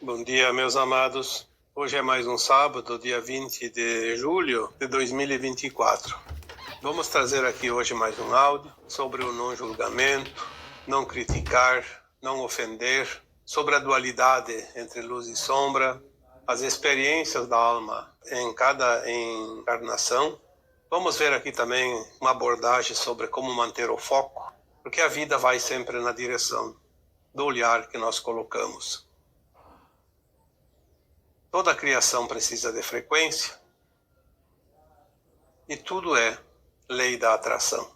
Bom dia, meus amados. Hoje é mais um sábado, dia 20 de julho de 2024. Vamos trazer aqui hoje mais um áudio sobre o não julgamento, não criticar, não ofender, sobre a dualidade entre luz e sombra, as experiências da alma em cada encarnação. Vamos ver aqui também uma abordagem sobre como manter o foco, porque a vida vai sempre na direção do olhar que nós colocamos. Toda a criação precisa de frequência e tudo é lei da atração.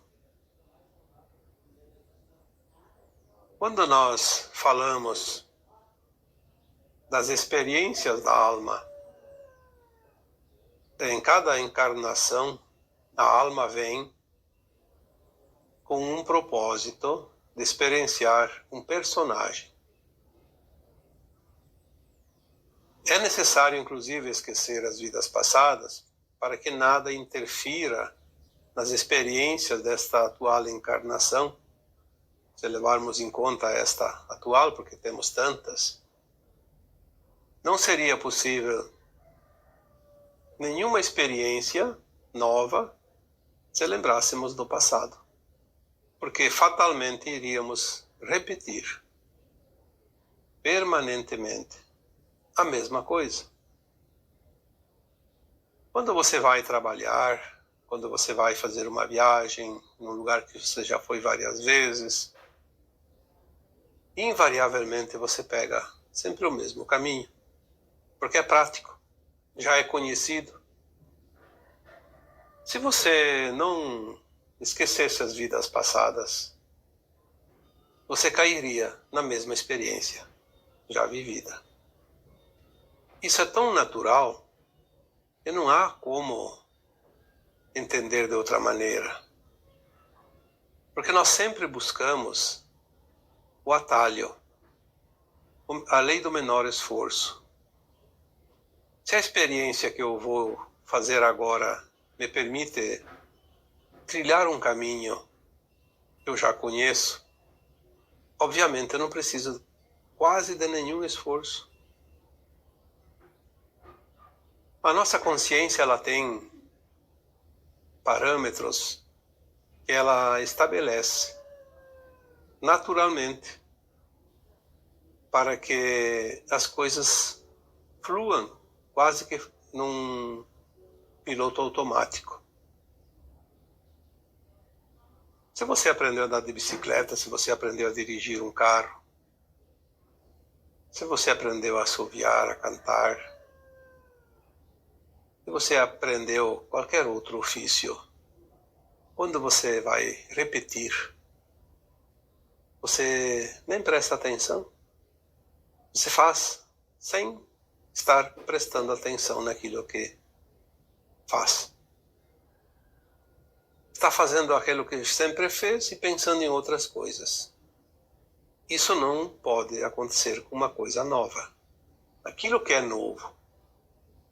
Quando nós falamos das experiências da alma, em cada encarnação, a alma vem com um propósito de experienciar um personagem. É necessário, inclusive, esquecer as vidas passadas para que nada interfira nas experiências desta atual encarnação, se levarmos em conta esta atual, porque temos tantas. Não seria possível nenhuma experiência nova se lembrássemos do passado, porque fatalmente iríamos repetir permanentemente a mesma coisa. Quando você vai trabalhar, quando você vai fazer uma viagem num lugar que você já foi várias vezes, invariavelmente você pega sempre o mesmo caminho, porque é prático, já é conhecido. Se você não esquecesse as vidas passadas, você cairia na mesma experiência já vivida. Isso é tão natural que não há como entender de outra maneira. Porque nós sempre buscamos o atalho, a lei do menor esforço. Se a experiência que eu vou fazer agora me permite trilhar um caminho que eu já conheço, obviamente eu não preciso quase de nenhum esforço. A nossa consciência, ela tem parâmetros que ela estabelece naturalmente para que as coisas fluam quase que num piloto automático. Se você aprendeu a andar de bicicleta, se você aprendeu a dirigir um carro, se você aprendeu a assoviar, a cantar, se você aprendeu qualquer outro ofício, quando você vai repetir, você nem presta atenção. Você faz sem estar prestando atenção naquilo que faz. Está fazendo aquilo que sempre fez e pensando em outras coisas. Isso não pode acontecer com uma coisa nova. Aquilo que é novo,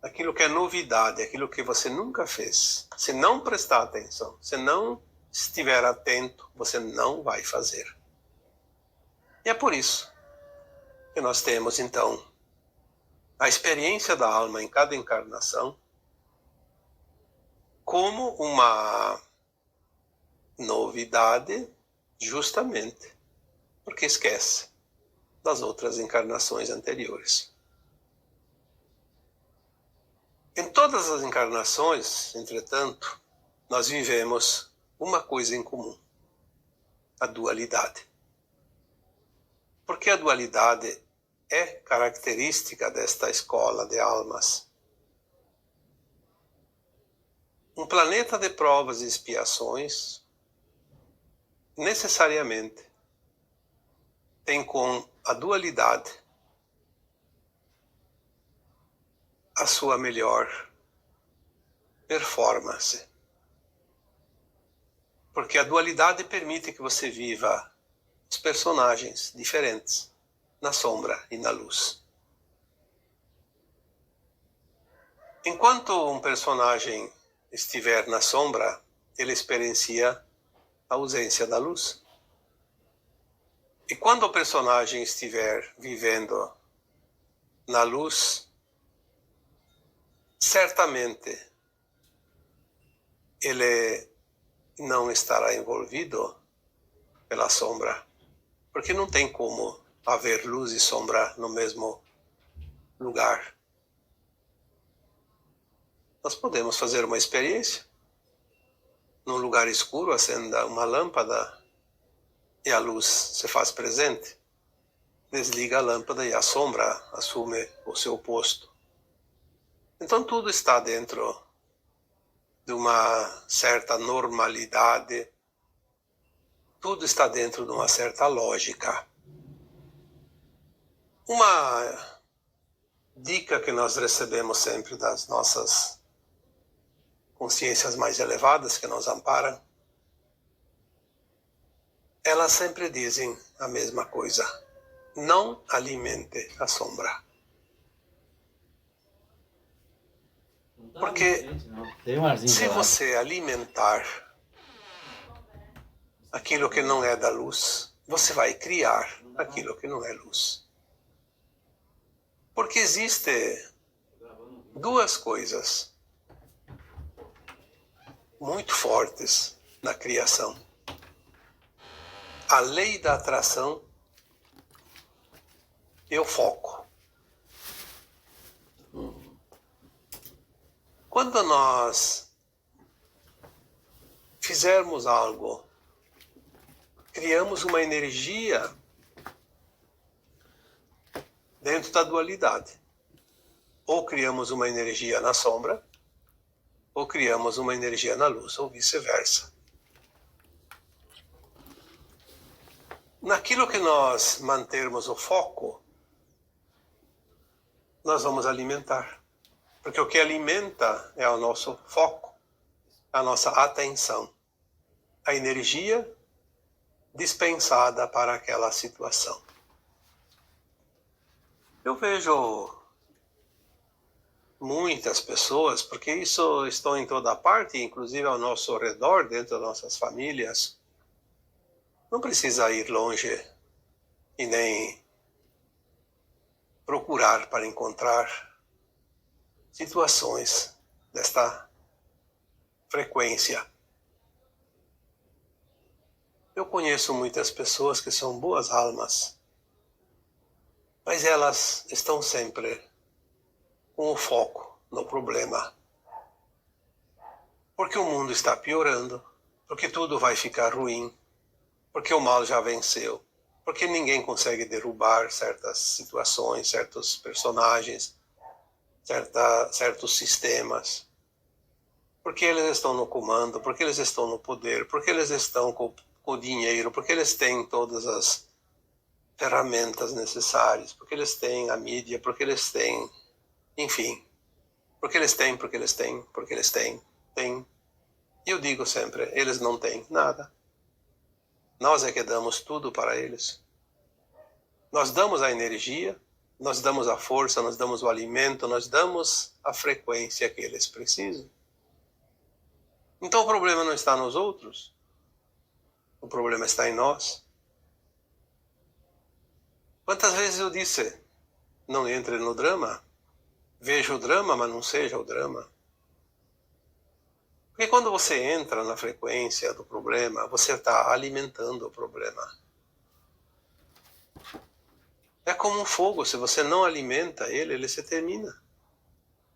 aquilo que é novidade, aquilo que você nunca fez, se não prestar atenção, se não estiver atento, você não vai fazer. E é por isso que nós temos, então, a experiência da alma em cada encarnação como uma novidade, justamente porque esquece das outras encarnações anteriores. Em todas as encarnações, entretanto, nós vivemos uma coisa em comum: a dualidade. Porque a dualidade é característica desta escola de almas. Um planeta de provas e expiações necessariamente tem com a dualidade a sua melhor performance. Porque a dualidade permite que você viva os personagens diferentes na sombra e na luz. Enquanto um personagem estiver na sombra, ele experiencia a ausência da luz. E quando o personagem estiver vivendo na luz, certamente ele não estará envolvido pela sombra, porque não tem como haver luz e sombra no mesmo lugar. Nós podemos fazer uma experiência. Num lugar escuro, acenda uma lâmpada e a luz se faz presente. Desliga a lâmpada e a sombra assume o seu posto. Então tudo está dentro de uma certa normalidade, tudo está dentro de uma certa lógica. Uma dica que nós recebemos sempre das nossas consciências mais elevadas que nos amparam, elas sempre dizem a mesma coisa: não alimente a sombra. Porque se você alimentar aquilo que não é da luz, você vai criar aquilo que não é luz. Porque existe duas coisas muito fortes na criação: a lei da atração e o foco. Quando nós fizermos algo, criamos uma energia dentro da dualidade. Ou criamos uma energia na sombra, ou criamos uma energia na luz, ou vice-versa. Naquilo que nós mantermos o foco, nós vamos alimentar. Porque o que alimenta é o nosso foco, a nossa atenção, a energia dispensada para aquela situação. Eu vejo muitas pessoas, porque isso está em toda parte, inclusive ao nosso redor, dentro das nossas famílias. Não precisa ir longe e nem procurar para encontrar situações desta frequência. Eu conheço muitas pessoas que são boas almas, mas elas estão sempre com o foco no problema. Porque o mundo está piorando, porque tudo vai ficar ruim, porque o mal já venceu, porque ninguém consegue derrubar certas situações, certos personagens, certos sistemas, porque eles estão no comando, porque eles estão no poder, porque eles estão com o dinheiro, porque eles têm todas as ferramentas necessárias, porque eles têm a mídia, porque eles têm, enfim, porque eles têm. E eu digo sempre, eles não têm nada. Nós é que damos tudo para eles. Nós damos a energia, nós damos a força, nós damos o alimento, nós damos a frequência que eles precisam. Então o problema não está nos outros, o problema está em nós. Quantas vezes eu disse, não entre no drama, veja o drama, mas não seja o drama. Porque quando você entra na frequência do problema, você está alimentando o problema. É como um fogo, se você não alimenta ele, ele se termina.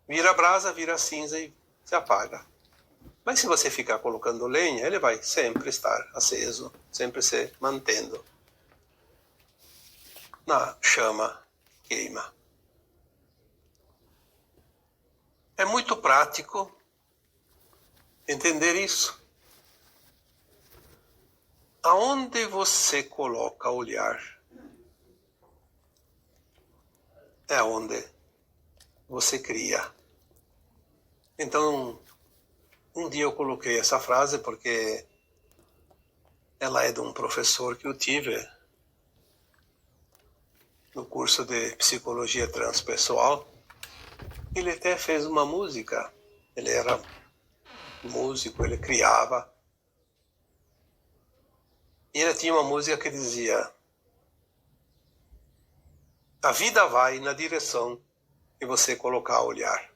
Vira brasa, vira cinza e se apaga. Mas se você ficar colocando lenha, ele vai sempre estar aceso, sempre se mantendo na chama que queima. É muito prático entender isso. Aonde você coloca o olhar é onde você cria. Então, um dia eu coloquei essa frase porque ela é de um professor que eu tive no curso de psicologia transpessoal. Ele até fez uma música. Ele era músico, ele criava. E ele tinha uma música que dizia: A vida vai na direção que você colocar a olhar.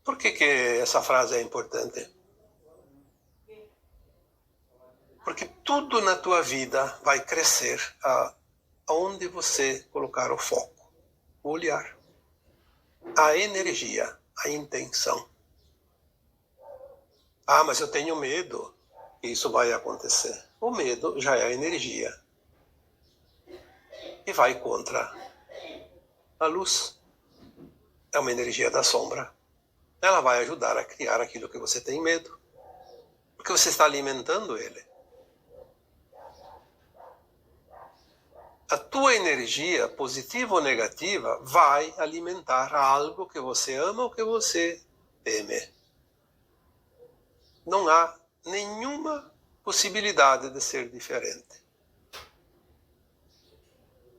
Por que essa frase é importante? Porque tudo na tua vida vai crescer aonde você colocar o foco, o olhar, a energia, a intenção. Ah, mas eu tenho medo que isso vai acontecer. O medo já é a energia e vai contra a luz. É uma energia da sombra. Ela vai ajudar a criar aquilo que você tem medo, porque você está alimentando ele. A tua energia, positiva ou negativa, vai alimentar algo que você ama ou que você teme. Não há nenhuma possibilidade de ser diferente.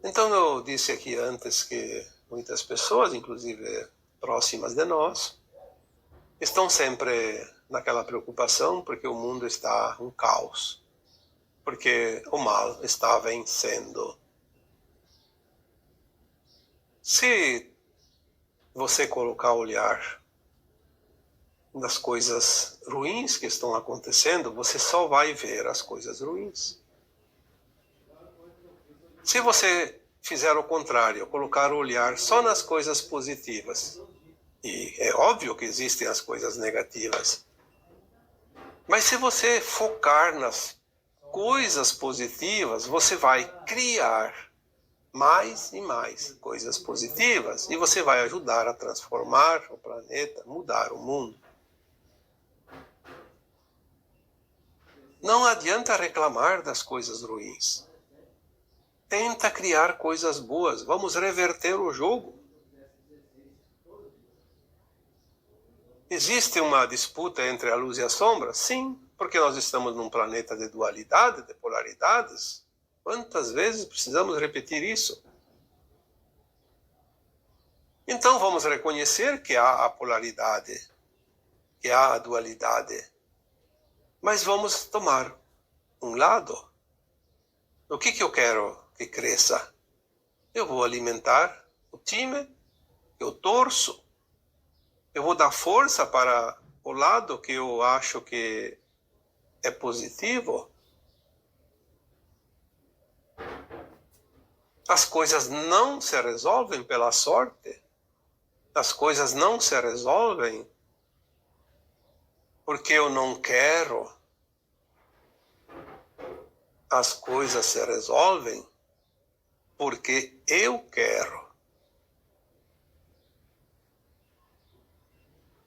Então eu disse aqui antes que muitas pessoas, inclusive próximas de nós, estão sempre naquela preocupação porque o mundo está um caos, porque o mal está vencendo. Se você colocar o olhar nas coisas ruins que estão acontecendo, você só vai ver as coisas ruins. Se você fizer o contrário, colocar o olhar só nas coisas positivas, e é óbvio que existem as coisas negativas, mas se você focar nas coisas positivas, você vai criar mais e mais coisas positivas e você vai ajudar a transformar o planeta, mudar o mundo. Não adianta reclamar das coisas ruins. Tenta criar coisas boas. Vamos reverter o jogo. Existe uma disputa entre a luz e a sombra? Sim, porque nós estamos num planeta de dualidade, de polaridades. Quantas vezes precisamos repetir isso? Então vamos reconhecer que há a polaridade, que há a dualidade. Mas vamos tomar um lado. O que eu quero que cresça? Eu vou alimentar o time, eu torço, eu vou dar força para o lado que eu acho que é positivo. As coisas não se resolvem pela sorte. As coisas não se resolvem porque eu não quero. As coisas se resolvem porque eu quero.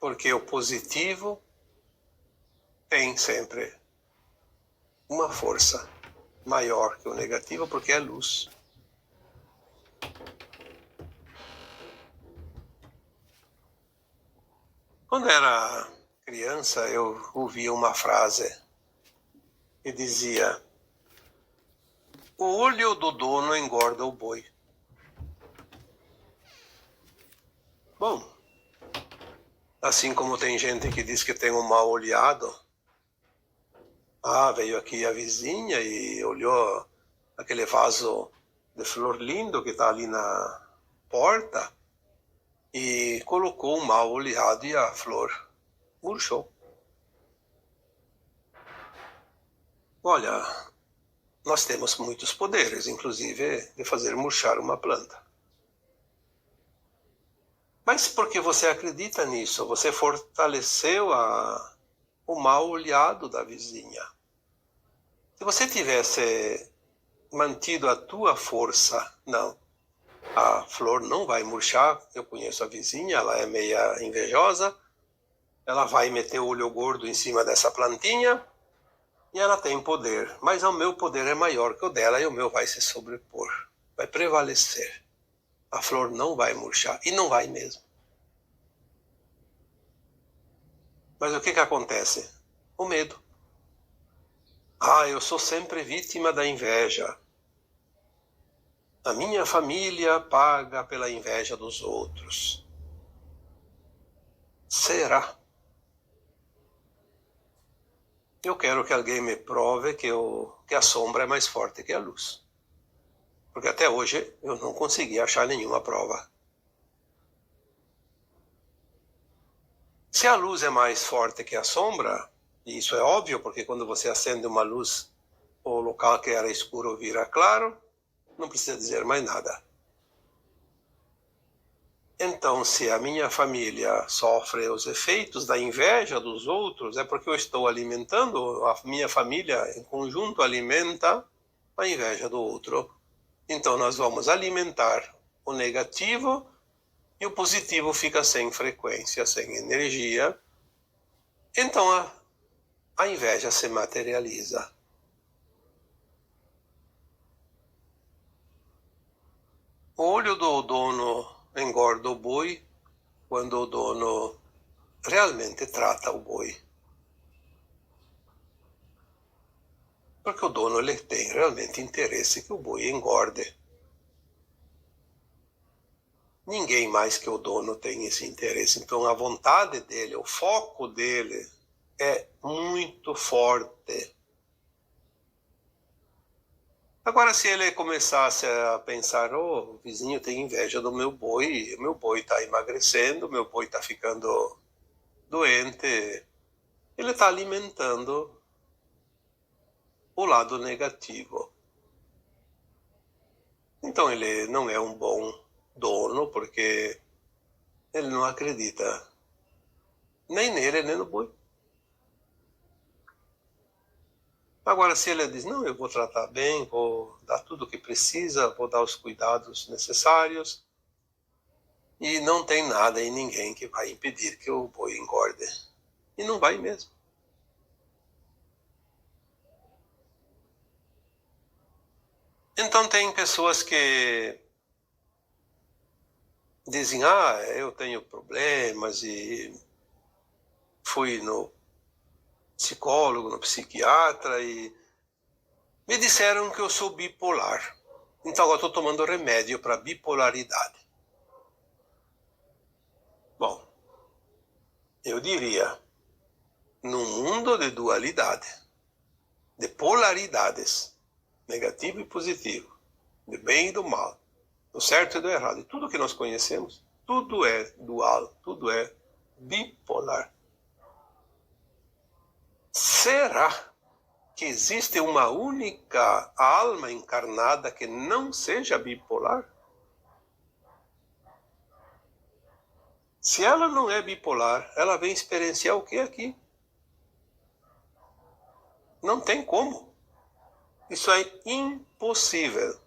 Porque o positivo tem sempre uma força maior que o negativo, porque é luz. Quando era criança, eu ouvia uma frase que dizia: o olho do dono engorda o boi. Bom, assim como tem gente que diz que tem um mal olhado. Ah, veio aqui a vizinha e olhou aquele vaso de flor lindo que está ali na porta e colocou um mal olhado e a flor murchou. Olha, nós temos muitos poderes, inclusive de fazer murchar uma planta. Mas porque você acredita nisso, você fortaleceu o mal olhado da vizinha. Se você tivesse mantido a tua força, não, a flor não vai murchar. Eu conheço a vizinha, ela é meia invejosa, ela vai meter o olho gordo em cima dessa plantinha e ela tem poder, mas o meu poder é maior que o dela e o meu vai se sobrepor, vai prevalecer. A flor não vai murchar, e não vai mesmo. Mas o que acontece? O medo. Ah, eu sou sempre vítima da inveja. A minha família paga pela inveja dos outros. Será? Eu quero que alguém me prove que a sombra é mais forte que a luz. Porque até hoje eu não consegui achar nenhuma prova. Se a luz é mais forte que a sombra, e isso é óbvio, porque quando você acende uma luz, o local que era escuro vira claro, não precisa dizer mais nada. Então, se a minha família sofre os efeitos da inveja dos outros, é porque eu estou alimentando, a minha família em conjunto alimenta a inveja do outro. Então, nós vamos alimentar o negativo e o positivo fica sem frequência, sem energia. Então, a inveja se materializa. O olho do dono engorda o boi quando o dono realmente trata o boi. Porque o dono ele tem realmente interesse que o boi engorde. Ninguém mais que o dono tem esse interesse. Então a vontade dele, o foco dele é muito forte. Agora, se ele começasse a pensar, oh, o vizinho tem inveja do meu boi está emagrecendo, meu boi está ficando doente, ele está alimentando o lado negativo. Então ele não é um bom dono, porque ele não acredita nem nele, nem no boi. Agora, se ele diz, não, eu vou tratar bem, vou dar tudo o que precisa, vou dar os cuidados necessários, e não tem nada e ninguém que vai impedir que o boi engorde. E não vai mesmo. Então tem pessoas que dizem, eu tenho problemas e fui no psicólogo, no psiquiatra e me disseram que eu sou bipolar. Então agora estou tomando remédio para bipolaridade. Bom, eu diria, num mundo de dualidade, de polaridades, negativo e positivo, do bem e do mal, do certo e do errado, e tudo que nós conhecemos, tudo é dual, tudo é bipolar. Será que existe uma única alma encarnada que não seja bipolar? Se ela não é bipolar, ela vem experienciar o que aqui? Não tem como. Isso é impossível.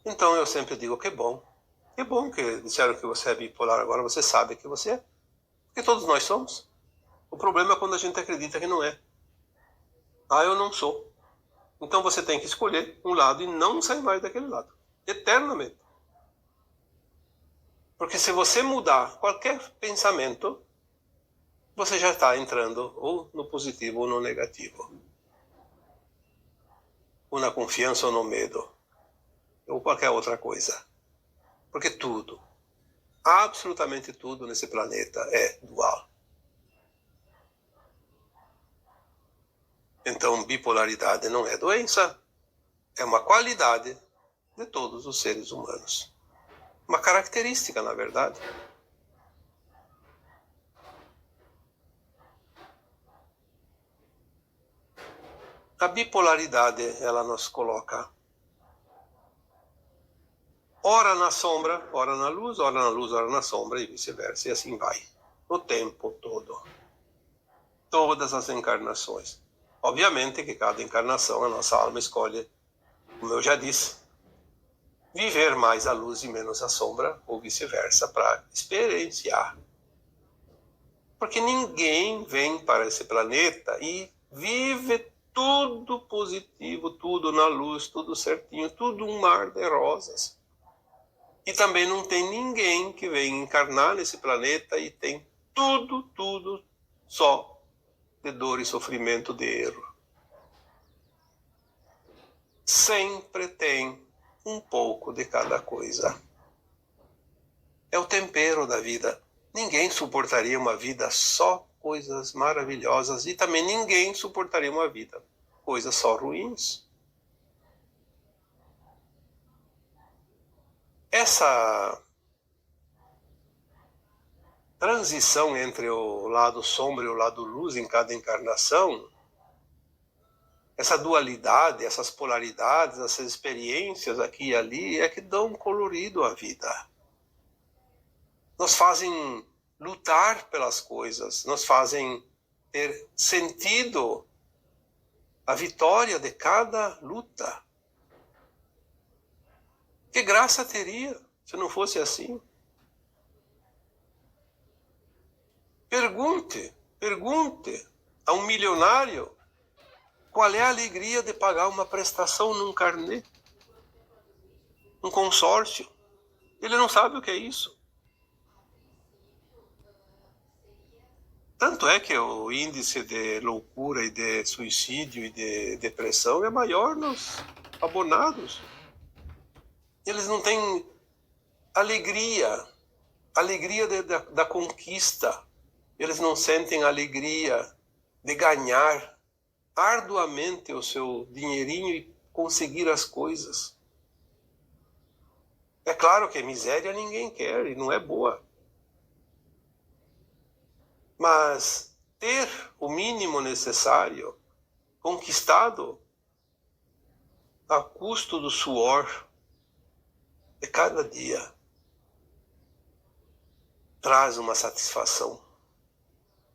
Então eu sempre digo que bom. Que bom que disseram que você é bipolar, agora você sabe que você é. Porque todos nós somos. O problema é quando a gente acredita que não é. Eu não sou. Então você tem que escolher um lado e não sair mais daquele lado. Eternamente. Porque se você mudar qualquer pensamento, você já está entrando ou no positivo ou no negativo. Ou na confiança ou no medo. Ou qualquer outra coisa. Porque tudo, absolutamente tudo nesse planeta é dual. Então, bipolaridade não é doença, é uma qualidade de todos os seres humanos. Uma característica, na verdade. A bipolaridade, ela nos coloca ora na sombra, ora na luz, ora na luz, ora na sombra e vice-versa, e assim vai, o tempo todo. Todas as encarnações. Obviamente que cada encarnação a nossa alma escolhe, como eu já disse, viver mais a luz e menos a sombra, ou vice-versa, para experienciar. Porque ninguém vem para esse planeta e vive tudo positivo, tudo na luz, tudo certinho, tudo um mar de rosas. E também não tem ninguém que vem encarnar nesse planeta e tem tudo só de dor e sofrimento, de erro. Sempre tem um pouco de cada coisa. É o tempero da vida. Ninguém suportaria uma vida só coisas maravilhosas e também ninguém suportaria uma vida coisas só ruins. Essa transição entre o lado sombra e o lado luz em cada encarnação, essa dualidade, essas polaridades, essas experiências aqui e ali é que dão colorido à vida. Nos fazem lutar pelas coisas, nos fazem ter sentido a vitória de cada luta. Que graça teria se não fosse assim? Pergunte a um milionário qual é a alegria de pagar uma prestação num carnê, um consórcio. Ele não sabe o que é isso. Tanto é que o índice de loucura e de suicídio e de depressão é maior nos abonados. Eles não têm alegria da conquista. Eles não sentem alegria de ganhar arduamente o seu dinheirinho e conseguir as coisas. É claro que miséria ninguém quer e não é boa. Mas ter o mínimo necessário, conquistado a custo do suor de cada dia, traz uma satisfação,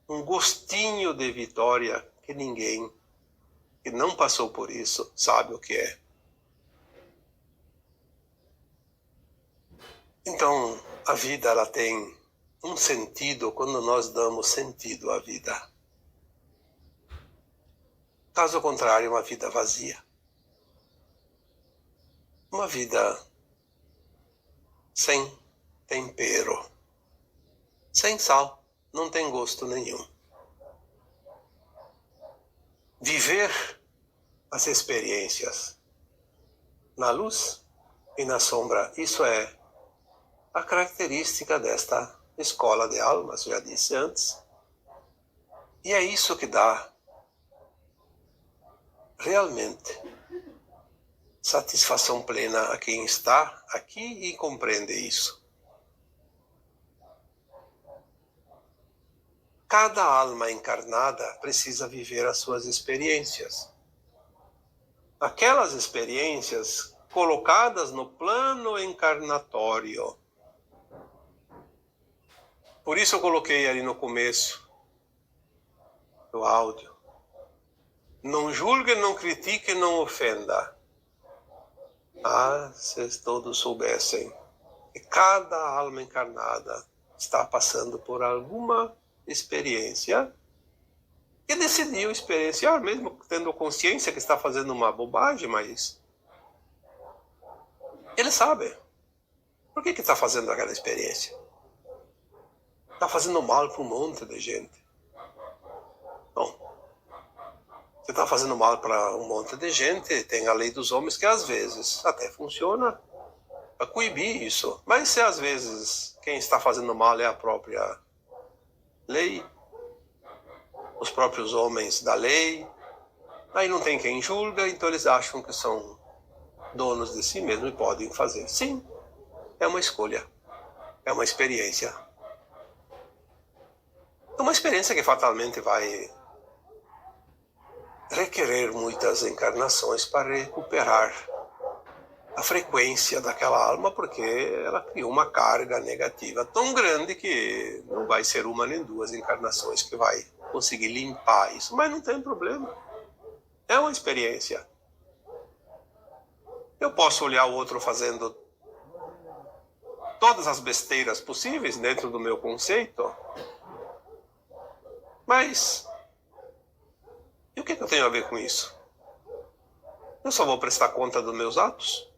um gostinho de vitória que ninguém que não passou por isso sabe o que é. Então, a vida ela tem um sentido quando nós damos sentido à vida. Caso contrário, é uma vida vazia. Uma vida sem tempero, sem sal, não tem gosto nenhum. Viver as experiências na luz e na sombra, isso é a característica desta escola de almas, já disse antes. E é isso que dá realmente satisfação plena a quem está aqui e compreende isso. Cada alma encarnada precisa viver as suas experiências. Aquelas experiências colocadas no plano encarnatório. Por isso eu coloquei ali no começo do áudio. Não julgue, não critique, não ofenda. Ah, se todos soubessem que cada alma encarnada está passando por alguma experiência e decidiu experienciar, mesmo tendo consciência que está fazendo uma bobagem, mas ele sabe. Por que está fazendo aquela experiência? Está fazendo mal para um monte de gente. Bom, você está fazendo mal para um monte de gente, tem a lei dos homens que às vezes até funciona para coibir isso. Mas se às vezes quem está fazendo mal é a própria lei, os próprios homens da lei, aí não tem quem julga, então eles acham que são donos de si mesmos e podem fazer. Sim, é uma escolha, é uma experiência. É uma experiência que fatalmente vai requerer muitas encarnações para recuperar a frequência daquela alma, porque ela criou uma carga negativa tão grande que não vai ser uma nem duas encarnações que vai conseguir limpar isso, mas não tem problema. É uma experiência. Eu posso olhar o outro fazendo todas as besteiras possíveis dentro do meu conceito, mas e o que eu tenho a ver com isso? Eu só vou prestar conta dos meus atos,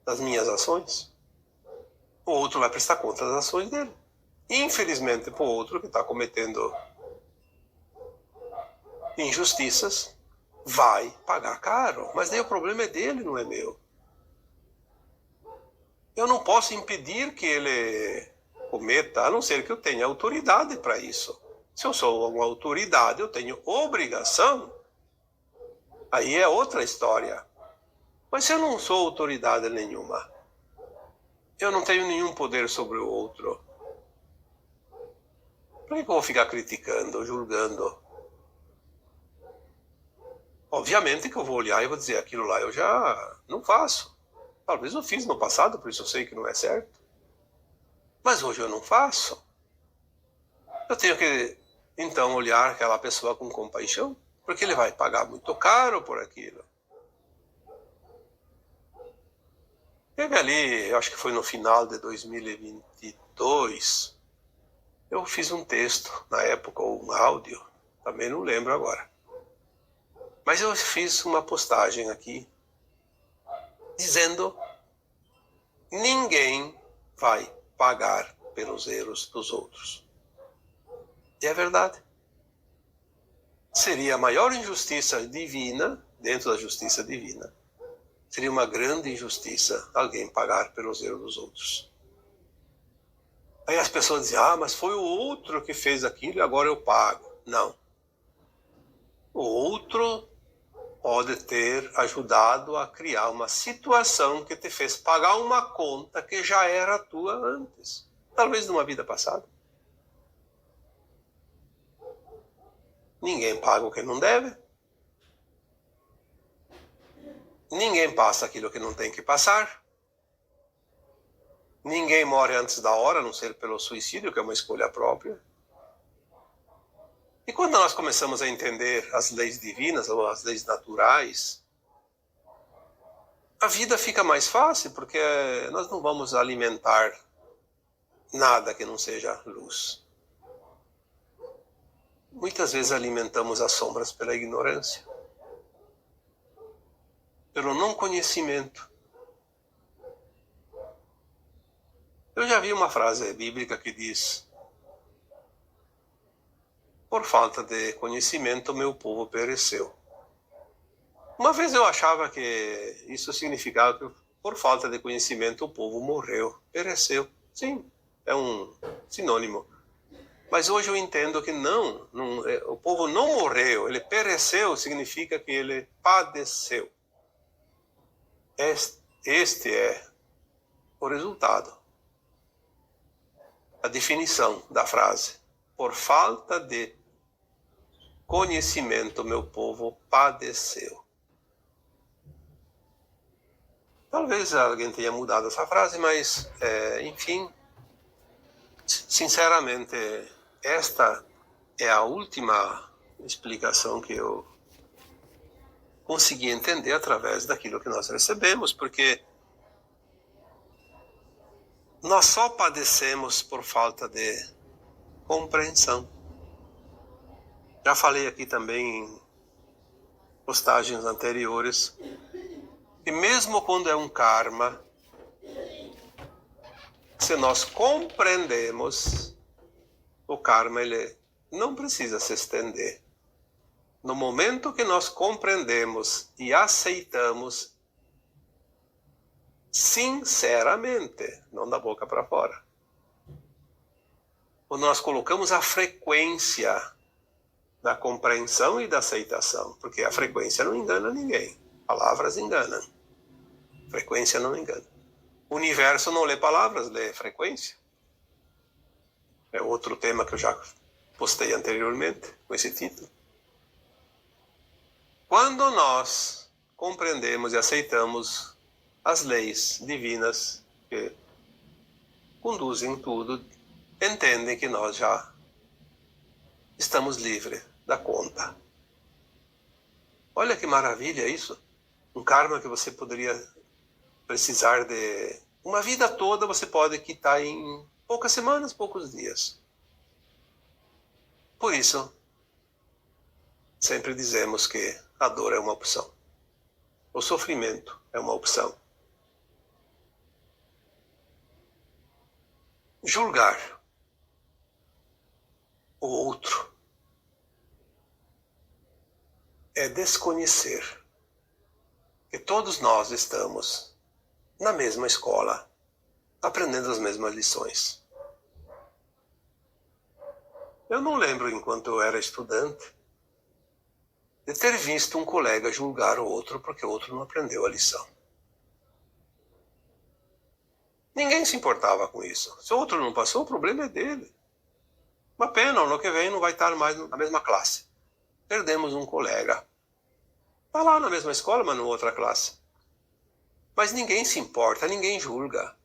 das minhas ações. O outro vai prestar conta das ações dele. Infelizmente, para o outro que está cometendo injustiças, vai pagar caro. Mas daí o problema é dele, não é meu. Eu não posso impedir que ele cometa, a não ser que eu tenha autoridade para isso. Se eu sou uma autoridade, eu tenho obrigação aí é outra história. Mas se eu não sou autoridade nenhuma, eu não tenho nenhum poder sobre o outro, por que eu vou ficar criticando, julgando? Obviamente que eu vou olhar e vou dizer, aquilo lá eu já não faço. Talvez eu fiz no passado, por isso eu sei que não é certo. Mas hoje eu não faço. Eu tenho que, então, olhar aquela pessoa com compaixão, porque ele vai pagar muito caro por aquilo. Teve ali, eu acho que foi no final de 2022, eu fiz um texto, na época, ou um áudio, também não lembro agora. Mas eu fiz uma postagem aqui, dizendo: ninguém vai pagar pelos erros dos outros. E é verdade. Seria a maior injustiça divina, dentro da justiça divina, seria uma grande injustiça alguém pagar pelos erros dos outros. Aí as pessoas dizem, mas foi o outro que fez aquilo e agora eu pago. Não. O outro pode ter ajudado a criar uma situação que te fez pagar uma conta que já era tua antes. Talvez numa vida passada. Ninguém paga o que não deve. Ninguém passa aquilo que não tem que passar. Ninguém morre antes da hora, a não ser pelo suicídio, que é uma escolha própria. E quando nós começamos a entender as leis divinas, ou as leis naturais, a vida fica mais fácil, porque nós não vamos alimentar nada que não seja luz. Muitas vezes alimentamos as sombras pela ignorância, pelo não conhecimento. Eu já vi uma frase bíblica que diz: por falta de conhecimento, meu povo pereceu. Uma vez eu achava que isso significava que por falta de conhecimento o povo morreu, pereceu. Sim, é um sinônimo. Mas hoje eu entendo que não, o povo não morreu, ele pereceu, significa que ele padeceu. Este é o resultado, a definição da frase. Por falta de conhecimento, meu povo padeceu. Talvez alguém tenha mudado essa frase, mas, enfim, sinceramente, esta é a última explicação que eu consegui entender através daquilo que nós recebemos, porque nós só padecemos por falta de compreensão. Já falei aqui também em postagens anteriores que mesmo quando é um karma, se nós compreendemos, o karma ele não precisa se estender. No momento que nós compreendemos e aceitamos sinceramente, não da boca para fora, quando nós colocamos a frequência da compreensão e da aceitação, porque a frequência não engana ninguém, palavras enganam, frequência não engana. O universo não lê palavras, lê frequência. É outro tema que eu já postei anteriormente, com esse título. Quando nós compreendemos e aceitamos as leis divinas que conduzem tudo, entendem que nós já estamos livres da conta. Olha que maravilha isso. Um karma que você poderia precisar de uma vida toda, você pode quitar em poucas semanas, poucos dias. Por isso, sempre dizemos que a dor é uma opção. O sofrimento é uma opção. Julgar o outro é desconhecer que todos nós estamos na mesma escola, aprendendo as mesmas lições. Eu não lembro, enquanto eu era estudante, de ter visto um colega julgar o outro porque o outro não aprendeu a lição. Ninguém se importava com isso. Se o outro não passou, o problema é dele. Uma pena, no que vem não vai estar mais na mesma classe. Perdemos um colega. Está lá na mesma escola, mas em outra classe. Mas ninguém se importa, ninguém julga.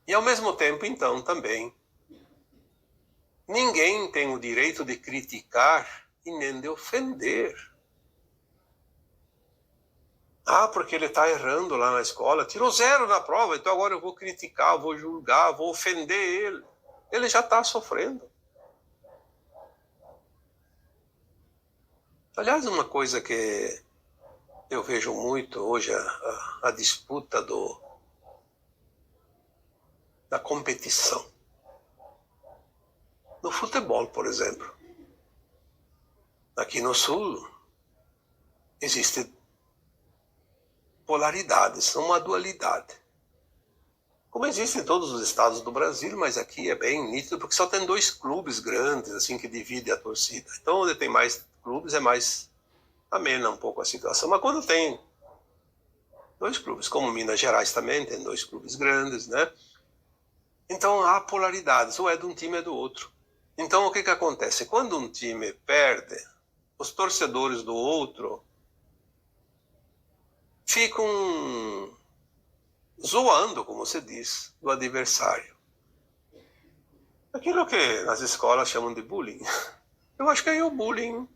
E ao mesmo tempo, então, também, ninguém tem o direito de criticar e nem de ofender. Ah, porque ele está errando lá na escola, tirou 0 na prova, então agora eu vou criticar, vou julgar, vou ofender ele. Ele já está sofrendo. Aliás, uma coisa que eu vejo muito hoje, a disputa da competição. No futebol, por exemplo. Aqui no Sul, existe polaridades, uma dualidade. Como existe em todos os estados do Brasil, mas aqui é bem nítido, porque só tem 2 clubes grandes, assim, que dividem a torcida. Então, onde tem mais clubes, é mais amena um pouco a situação. Mas quando tem 2 clubes, como Minas Gerais também, tem 2 clubes grandes, né? Então, há polaridades, ou é de um time, ou é do outro. Então, o que acontece? Quando um time perde, os torcedores do outro ficam zoando, como se diz, do adversário. Aquilo que nas escolas chamam de bullying. Eu acho que é o bullying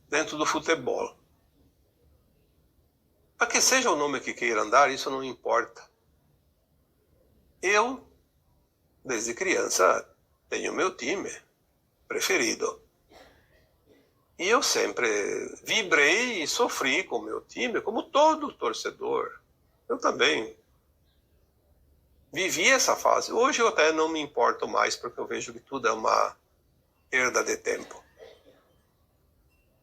dentro do futebol. Para que seja o nome que queira andar, isso não importa. Eu, desde criança, tenho meu time preferido. E eu sempre vibrei e sofri com o meu time, como todo torcedor. Eu também vivi essa fase. Hoje eu até não me importo mais, porque eu vejo que tudo é uma perda de tempo.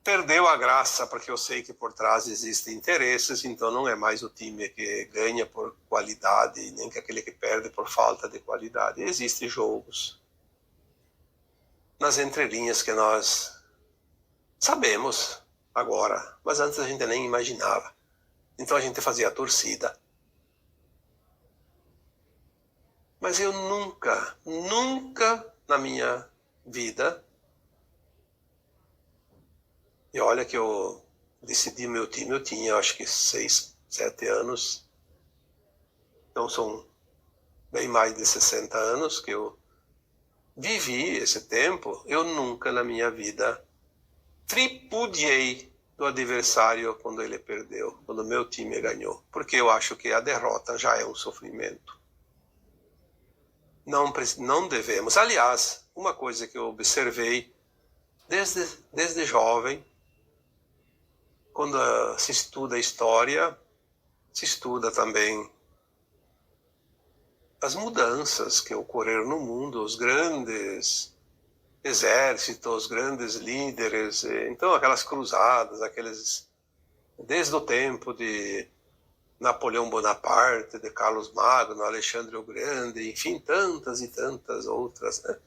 Perdeu a graça, porque eu sei que por trás existem interesses, então não é mais o time que ganha por qualidade, nem que aquele que perde por falta de qualidade. Existem jogos nas entrelinhas que nós sabemos agora, mas antes a gente nem imaginava. Então a gente fazia a torcida. Mas eu nunca na minha vida, e olha que eu decidi meu time, eu tinha acho que 6, 7 anos, então são bem mais de 60 anos que eu vivi esse tempo, eu nunca na minha vida tripudiei do adversário quando ele perdeu, quando meu time ganhou, porque eu acho que a derrota já é um sofrimento. Não devemos. Aliás, uma coisa que eu observei desde jovem, quando se estuda a história, se estuda também as mudanças que ocorreram no mundo, os grandes exércitos, os grandes líderes, então aquelas cruzadas, desde o tempo de Napoleão Bonaparte, de Carlos Magno, Alexandre o Grande, enfim, tantas e tantas outras, né?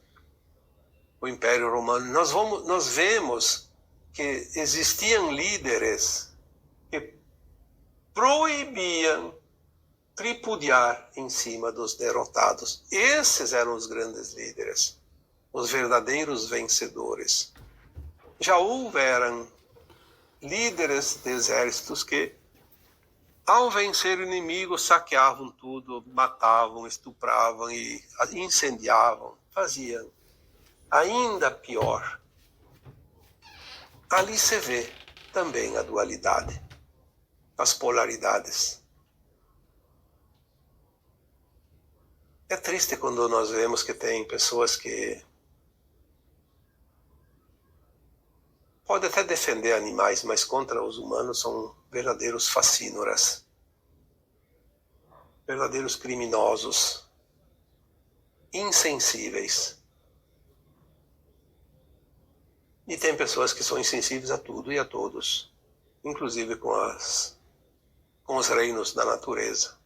O Império Romano. Nós vemos que existiam líderes que proibiam tripudiar em cima dos derrotados. Esses eram os grandes líderes, os verdadeiros vencedores. Já houveram líderes de exércitos que, ao vencer o inimigo, saqueavam tudo, matavam, estupravam e incendiavam, faziam ainda pior. Ali se vê também a dualidade, as polaridades. É triste quando nós vemos que tem pessoas que podem até defender animais, mas contra os humanos são verdadeiros facínoras, verdadeiros criminosos, insensíveis. E tem pessoas que são insensíveis a tudo e a todos, inclusive com os reinos da natureza.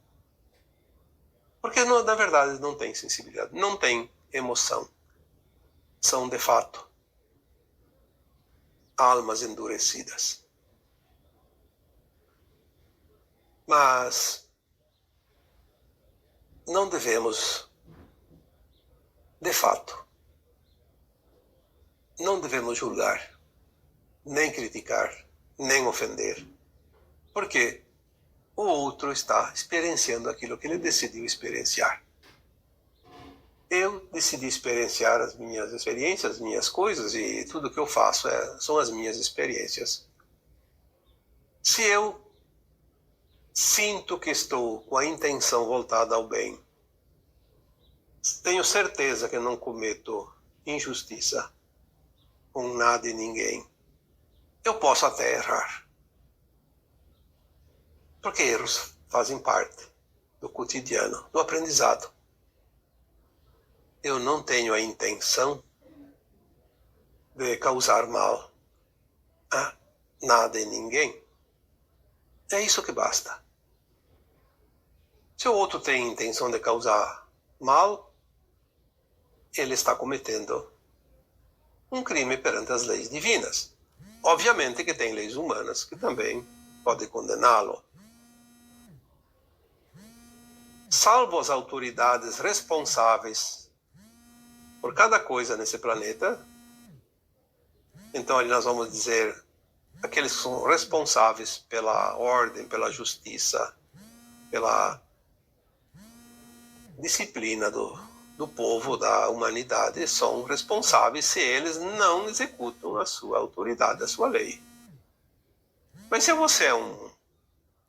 Porque, na verdade, não tem sensibilidade, não tem emoção. São, de fato, almas endurecidas. Mas não devemos, de fato, não devemos julgar, nem criticar, nem ofender, porque o outro está experienciando aquilo que ele decidiu experienciar. Eu decidi experienciar as minhas experiências, as minhas coisas, e tudo que eu faço são as minhas experiências. Se eu sinto que estou com a intenção voltada ao bem, tenho certeza que não cometo injustiça com nada e ninguém, eu posso até errar. Porque erros fazem parte do cotidiano, do aprendizado. Eu não tenho a intenção de causar mal a nada e ninguém. É isso que basta. Se o outro tem intenção de causar mal, ele está cometendo um crime perante as leis divinas. Obviamente que tem leis humanas que também podem condená-lo. Salvo as autoridades responsáveis por cada coisa nesse planeta, então ali nós vamos dizer aqueles que são responsáveis pela ordem, pela justiça, pela disciplina do povo, da humanidade, são responsáveis se eles não executam a sua autoridade, a sua lei. Mas se você é um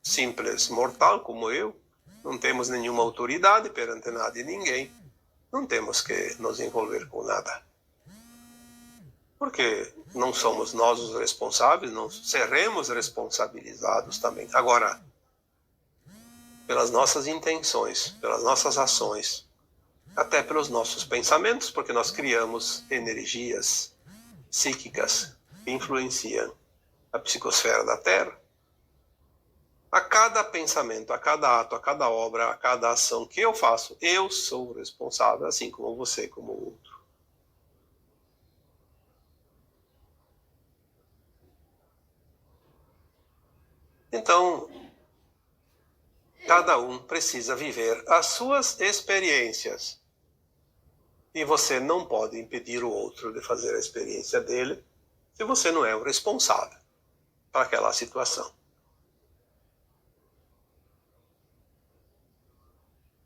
simples mortal como eu, não temos nenhuma autoridade perante nada e ninguém, não temos que nos envolver com nada. Porque não somos nós os responsáveis, não seremos responsabilizados também. Agora, pelas nossas intenções, pelas nossas ações, até pelos nossos pensamentos, porque nós criamos energias psíquicas que influenciam a psicosfera da Terra. A cada pensamento, a cada ato, a cada obra, a cada ação que eu faço, eu sou responsável, assim como você, como o outro. Então, cada um precisa viver as suas experiências. E você não pode impedir o outro de fazer a experiência dele se você não é o responsável para aquela situação.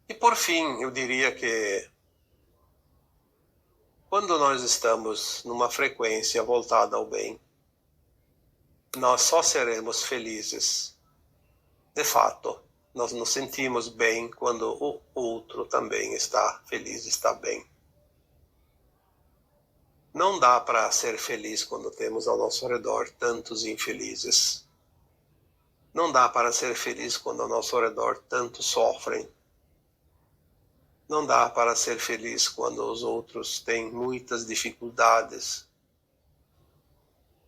E por fim, eu diria que quando nós estamos numa frequência voltada ao bem, nós só seremos felizes. De fato, nós nos sentimos bem quando o outro também está feliz, está bem. Não dá para ser feliz quando temos ao nosso redor tantos infelizes. Não dá para ser feliz quando ao nosso redor tantos sofrem. Não dá para ser feliz quando os outros têm muitas dificuldades.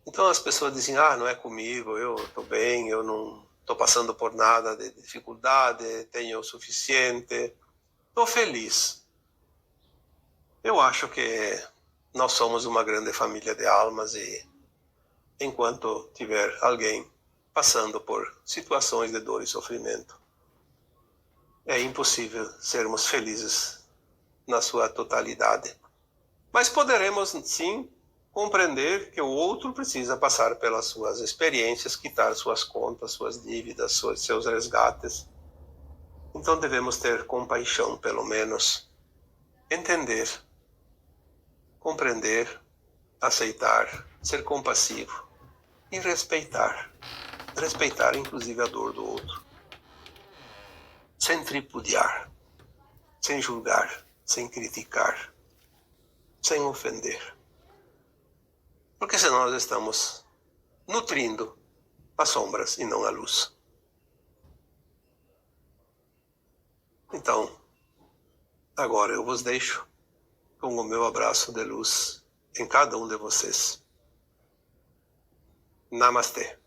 Então as pessoas dizem, não é comigo, eu estou bem, eu não estou passando por nada de dificuldade, tenho o suficiente, estou feliz. Eu acho que nós somos uma grande família de almas e enquanto tiver alguém passando por situações de dor e sofrimento, é impossível sermos felizes na sua totalidade. Mas poderemos, sim, compreender que o outro precisa passar pelas suas experiências, quitar suas contas, suas dívidas, seus resgates. Então devemos ter compaixão, pelo menos, entender, compreender, aceitar, ser compassivo e respeitar. Respeitar, inclusive, a dor do outro. Sem tripudiar, sem julgar, sem criticar, sem ofender. Porque senão nós estamos nutrindo as sombras e não a luz. Então, agora eu vos deixo com o meu abraço de luz em cada um de vocês. Namastê.